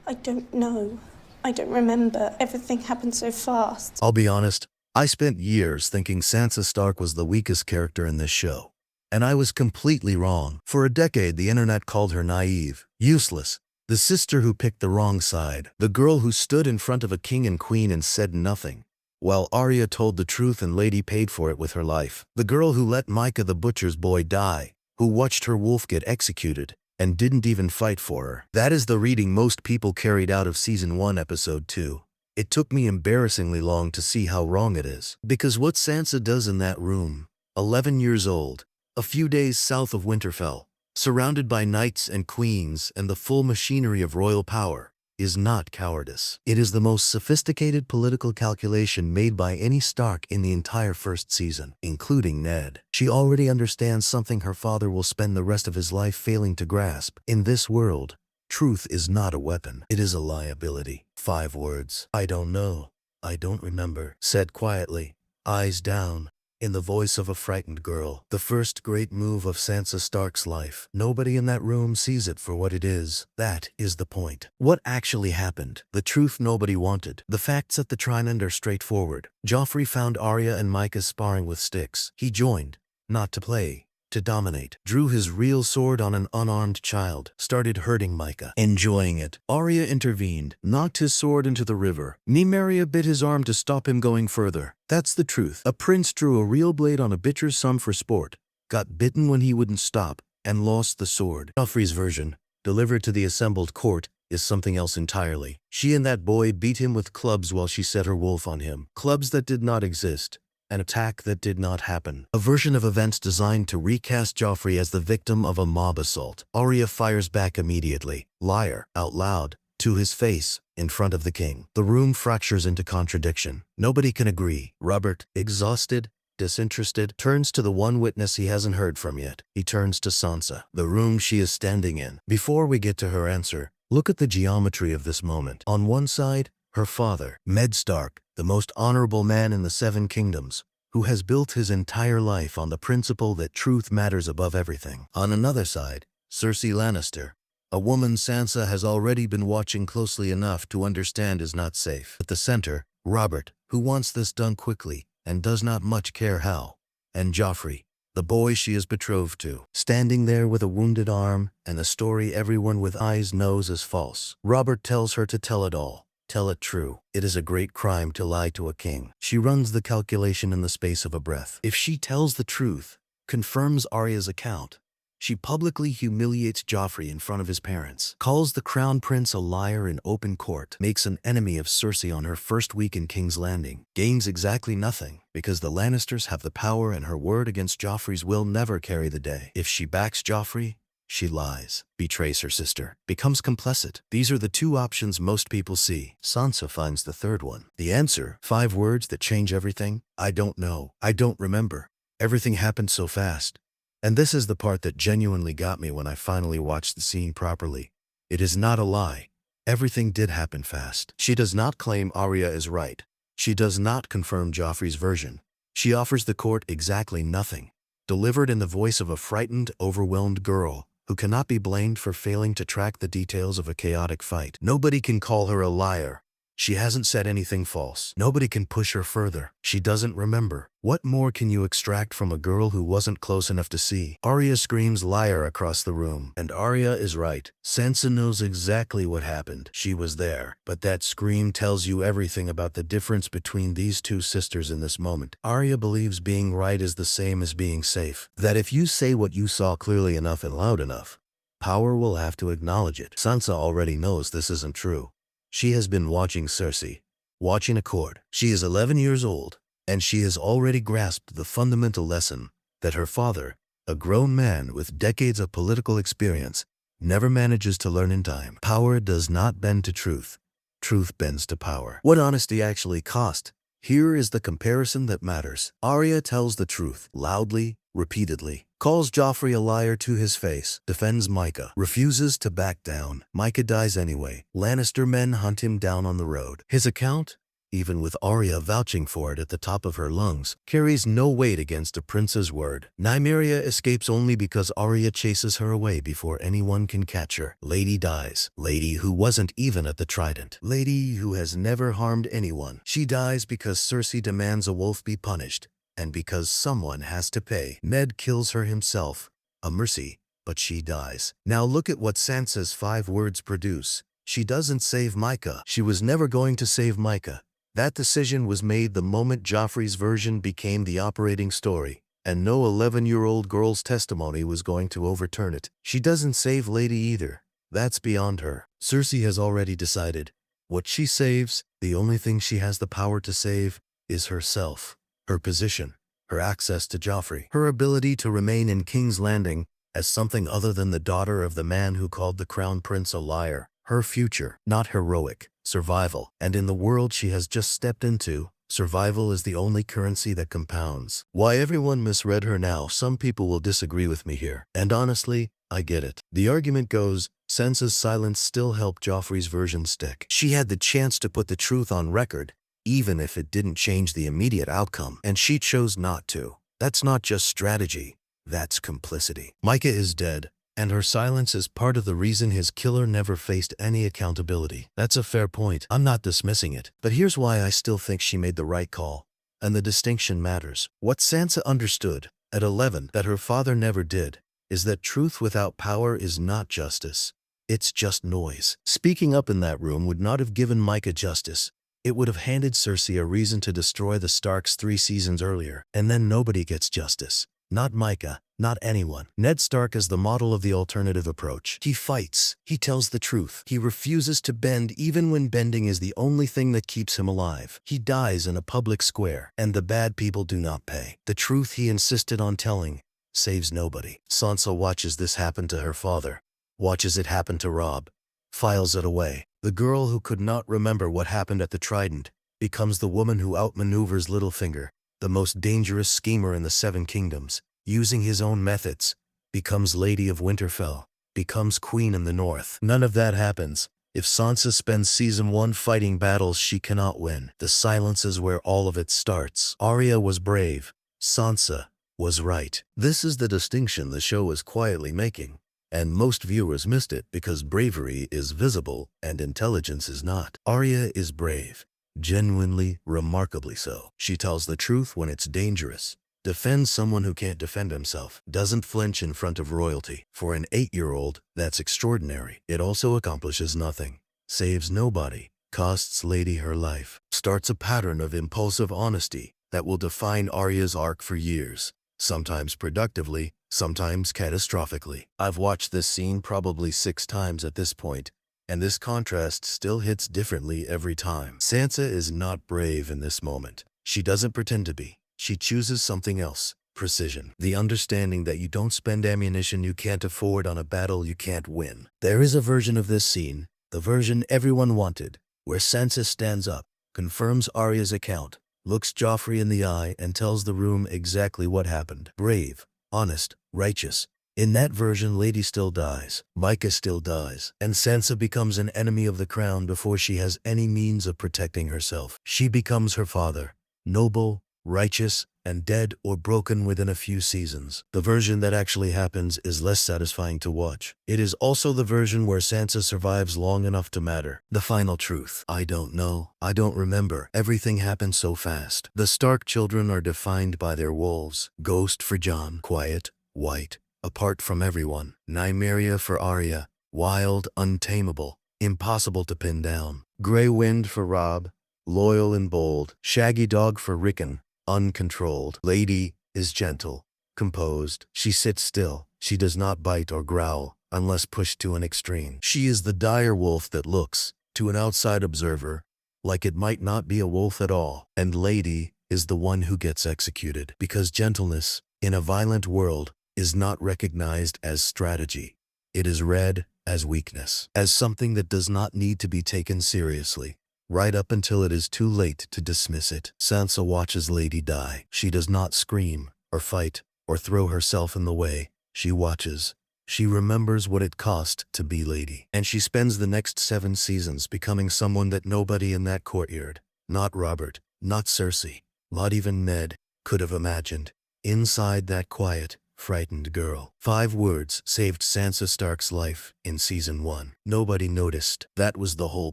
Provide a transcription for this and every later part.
I don't know. I don't remember. Everything happened so fast. I'll be honest, I spent years thinking Sansa Stark was the weakest character in this show. And I was completely wrong. For a decade, the internet called her naive, useless, the sister who picked the wrong side, the girl who stood in front of a king and queen and said nothing, while Arya told the truth and Lady paid for it with her life. The girl who let Micah the butcher's boy die, who watched her wolf get executed, and didn't even fight for her. That is the reading most people carried out of Season 1, Episode 2. It took me embarrassingly long to see how wrong it is. Because what Sansa does in that room, 11 years old, a few days south of Winterfell, surrounded by knights and queens and the full machinery of royal power, is not cowardice. It is the most sophisticated political calculation made by any Stark in the entire first season, including Ned. She already understands something her father will spend the rest of his life failing to grasp. In this world, truth is not a weapon. It is a liability. 5 words. I don't know. I don't remember. Said quietly, eyes down, in the voice of a frightened girl. The first great move of Sansa Stark's life. Nobody in that room sees it for what it is. That is the point. What actually happened? The truth nobody wanted. The facts at the Trident are straightforward. Joffrey found Arya and Micah sparring with sticks. He joined, not to play, to dominate. Drew his real sword on an unarmed child. Started hurting Micah. Enjoying it. Arya intervened, knocked his sword into the river. Nymeria bit his arm to stop him going further. That's the truth. A prince drew a real blade on a butcher's son for sport, got bitten when he wouldn't stop, and lost the sword. Joffrey's version, delivered to the assembled court, is something else entirely. She and that boy beat him with clubs while she set her wolf on him. Clubs that did not exist. An attack that did not happen. A version of events designed to recast Joffrey as the victim of a mob assault. Arya fires back immediately, liar, out loud, to his face, in front of the king. The room fractures into contradiction. Nobody can agree. Robert, exhausted, disinterested, turns to the one witness he hasn't heard from yet. He turns to Sansa, the room she is standing in. Before we get to her answer, look at the geometry of this moment. On one side, her father, Ned Stark, the most honorable man in the 7 kingdoms, who has built his entire life on the principle that truth matters above everything. On another side, Cersei Lannister, a woman Sansa has already been watching closely enough to understand is not safe. At the center, Robert, who wants this done quickly and does not much care how. And Joffrey, the boy she is betrothed to, standing there with a wounded arm and a story everyone with eyes knows is false. Robert tells her to tell it all. Tell it true. It is a great crime to lie to a king. She runs the calculation in the space of a breath. If she tells the truth, confirms Arya's account, she publicly humiliates Joffrey in front of his parents, calls the crown prince a liar in open court, makes an enemy of Cersei on her first week in King's Landing, gains exactly nothing, because the Lannisters have the power and her word against Joffrey's will never carry the day. If she backs Joffrey, she lies, betrays her sister, becomes complicit. These are the 2 options most people see. Sansa finds the third one. The answer, 5 words that change everything. I don't know. I don't remember. Everything happened so fast. And this is the part that genuinely got me when I finally watched the scene properly. It is not a lie. Everything did happen fast. She does not claim Arya is right. She does not confirm Joffrey's version. She offers the court exactly nothing, delivered in the voice of a frightened, overwhelmed girl who cannot be blamed for failing to track the details of a chaotic fight. Nobody can call her a liar. She hasn't said anything false. Nobody can push her further. She doesn't remember. What more can you extract from a girl who wasn't close enough to see? Arya screams liar across the room. And Arya is right. Sansa knows exactly what happened. She was there. But that scream tells you everything about the difference between these 2 sisters in this moment. Arya believes being right is the same as being safe. That if you say what you saw clearly enough and loud enough, power will have to acknowledge it. Sansa already knows this isn't true. She has been watching Cersei, watching a court. She is 11 years old, and she has already grasped the fundamental lesson that her father, a grown man with decades of political experience, never manages to learn in time. Power does not bend to truth. Truth bends to power. What honesty actually cost? Here is the comparison that matters. Arya tells the truth, loudly, repeatedly, calls Joffrey a liar to his face, defends Micah, refuses to back down. Micah dies anyway. Lannister men hunt him down on the road. His account? even with Arya vouching for it at the top of her lungs, carries no weight against a prince's word. Nymeria escapes only because Arya chases her away before anyone can catch her. Lady dies. Lady who wasn't even at the Trident. Lady who has never harmed anyone. She dies because Cersei demands a wolf be punished, and because someone has to pay. Ned kills her himself. A mercy, but she dies. Now look at what Sansa's 5 words produce. She doesn't save Micah. She was never going to save Micah. That decision was made the moment Joffrey's version became the operating story, and no 11-year-old girl's testimony was going to overturn it. She doesn't save Lady either. That's beyond her. Cersei has already decided. What she saves, the only thing she has the power to save, is herself, her position, her access to Joffrey, her ability to remain in King's Landing as something other than the daughter of the man who called the Crown Prince a liar. Her future, not heroic, survival. And in the world she has just stepped into, survival is the only currency that compounds. Why everyone misread her now, some people will disagree with me here. And honestly, I get it. The argument goes, Sansa's silence still helped Joffrey's version stick. She had the chance to put the truth on record, even if it didn't change the immediate outcome, and she chose not to. That's not just strategy, that's complicity. Micah is dead, and her silence is part of the reason his killer never faced any accountability. That's a fair point. I'm not dismissing it. But here's why I still think she made the right call. And the distinction matters. What Sansa understood, at 11, that her father never did, is that truth without power is not justice. It's just noise. Speaking up in that room would not have given Micah justice. It would have handed Cersei a reason to destroy the Starks 3 seasons earlier. And then nobody gets justice. Not Micah, not anyone. Ned Stark is the model of the alternative approach. He fights. He tells the truth. He refuses to bend even when bending is the only thing that keeps him alive. He dies in a public square, and the bad people do not pay. The truth he insisted on telling saves nobody. Sansa watches this happen to her father, watches it happen to Robb, files it away. The girl who could not remember what happened at the Trident becomes the woman who outmaneuvers Littlefinger, the most dangerous schemer in the 7 Kingdoms, using his own methods, becomes Lady of Winterfell, becomes Queen in the North. None of that happens if Sansa spends Season 1 fighting battles she cannot win. The silence is where all of it starts. Arya was brave. Sansa was right. This is the distinction the show is quietly making, and most viewers missed it because bravery is visible and intelligence is not. Arya is brave. Genuinely, remarkably so. She tells the truth when it's dangerous, defends someone who can't defend himself, doesn't flinch in front of royalty. For an 8-year-old, that's extraordinary. It also accomplishes nothing, saves nobody, costs Lady her life, starts a pattern of impulsive honesty that will define Arya's arc for years, sometimes productively, sometimes catastrophically. I've watched this scene probably 6 times at this point, and this contrast still hits differently every time. Sansa is not brave in this moment. She doesn't pretend to be. She chooses something else. Precision. The understanding that you don't spend ammunition you can't afford on a battle you can't win. There is a version of this scene, the version everyone wanted, where Sansa stands up, confirms Arya's account, looks Joffrey in the eye and tells the room exactly what happened. Brave, honest, righteous. In that version, Lady still dies, Micah still dies, and Sansa becomes an enemy of the crown before she has any means of protecting herself. She becomes her father, noble, righteous, and dead or broken within a few seasons. The version that actually happens is less satisfying to watch. It is also the version where Sansa survives long enough to matter. The final truth. I don't know. I don't remember. Everything happened so fast. The Stark children are defined by their wolves. Ghost for Jon. Quiet, white, apart from everyone. Nymeria for Arya. Wild, untamable, impossible to pin down. Grey Wind for Robb. Loyal and bold. Shaggy Dog for Rickon. Uncontrolled. Lady is gentle, composed. She sits still. She does not bite or growl unless pushed to an extreme. She is the dire wolf that looks, to an outside observer, like it might not be a wolf at all. And Lady is the one who gets executed, because gentleness, in a violent world, is not recognized as strategy. It is read as weakness, as something that does not need to be taken seriously, right up until it is too late to dismiss it. Sansa watches Lady die. She does not scream, or fight, or throw herself in the way. She watches. She remembers what it cost to be Lady. And she spends the next 7 seasons becoming someone that nobody in that courtyard, Not Robert, not Cersei, not even Ned could have imagined. Inside that quiet, frightened girl. 5 words saved Sansa Stark's life in Season 1. Nobody noticed. That was the whole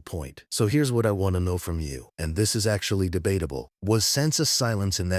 point. So here's what I want to know from you, and this is actually debatable. Was Sansa's silence in that